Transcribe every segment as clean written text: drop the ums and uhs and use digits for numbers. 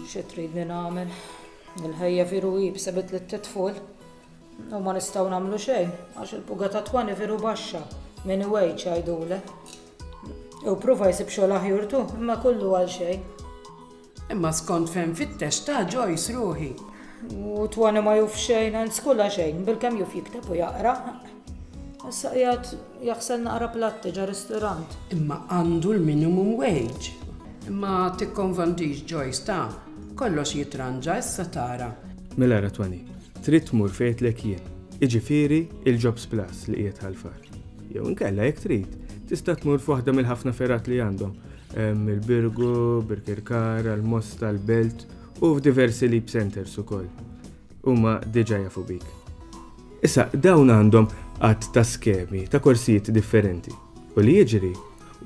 Xi tridni nagħmel? Il-ħejja viru jibsa bidlet titful. U ma nistgħu nagħmlu xejn għax il-puga ta' twani viru baxxa minn wejġ jgħidulek. U prova jsib xogħol aħjur tu, imma kullu għal xejn. Imma skont fejn fittex ta' Joyce ruħi. U twani ma juf xejn, għand skulla xejn, bil-kemm juf jikteb u jaqra. Issa qiegħed jaħsel naqra platti ġa ristorant. Imma għandu l-minimum wage. Imma tikkonvandix Joyce ta' kollox jitranġa issa tara. Mela Ratwani, trid tmur fejtlek jien. Iġifieri il-Jobs Plus li qiegħed ħalfar. Jew inkella jekk trid, tista' tmur f'waħda mill-ħafna ferat li għandhom. Il-Birgu, Birkirkar, il-Mosta, il-Belt u f'diversi leap centers ukoll. Huma diġà jafu bik. Issa dawn għandhom għadd ta' skemi ta' korsijiet differenti u li jiġri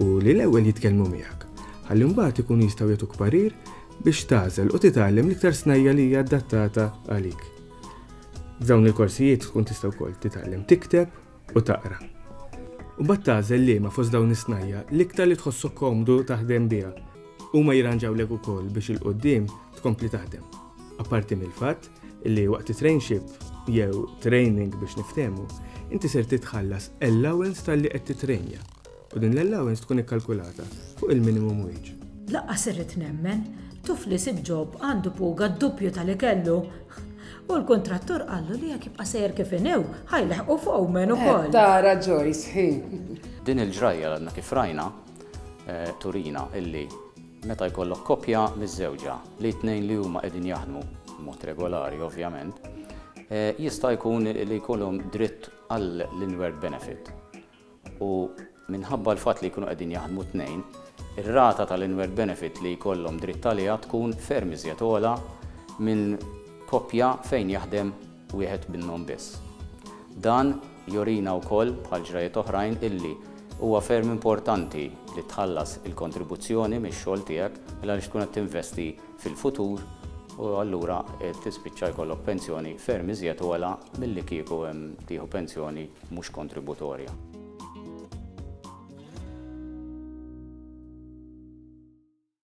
u li l-ewwel jitkellmu miegħek. Ħalli mbagħad ikun jistgħu jagħtuk parir biex tażel u titgħallem l-iktar snajja li hija adattata għalik. F'dawn il-korsijiet tkun tista' wkoll titgħallem tikteb u taqra. U bad tażel liema fost dawn is-snajja l-iktar li tħossok komdu taħdem biha. Huma jirranġawlek ukoll biex il-qudiem tkompli taħdem. Apparti mill-fatt li waqt it-trainship jew training biex niftehmu, inti ser titħallas allowance tal-li qed titrenja. U din l-allowance tkun ikkalkulata fuq il-minimum wage. Laqqas irrid nemmen, tuf li sib ġob għandu puga d-doppju tal-li kellu. U l-kontrattur qallu li jekk jibqa' sejjer kif inew, ħajleħqu fuq men ukoll. Tara Joyce, ħin. Din il-ġrajja għandna kif rajna turina illi meta jkollok koppja miż-żewġa li t-tnejn li huma qegħdin jaħdmu mod regolari ovvjament, jista' jkun li jkollhom dritt għall-inward benefit. U minħabba l-fatt li jkunu qegħdin jaħdmu tnejn, ir-rata tal-inward benefit li jkollhom dritt għaliha tkun ferm iżjed ogħla minn koppja fejn jaħdem wieħed minnhom biss. Dan jorina wkoll bħal ġrajiet oħrajn illi huwa ferm importanti li tħallas il-kontribuzzjoni mix-xogħol tiegħek mela li tkun qed tinvesti fil-futur u allura tispiċċa jkollok pensjoni ferm iżjed ogħla milli kieku hemm tieħu pensjoni mhux kontributorja.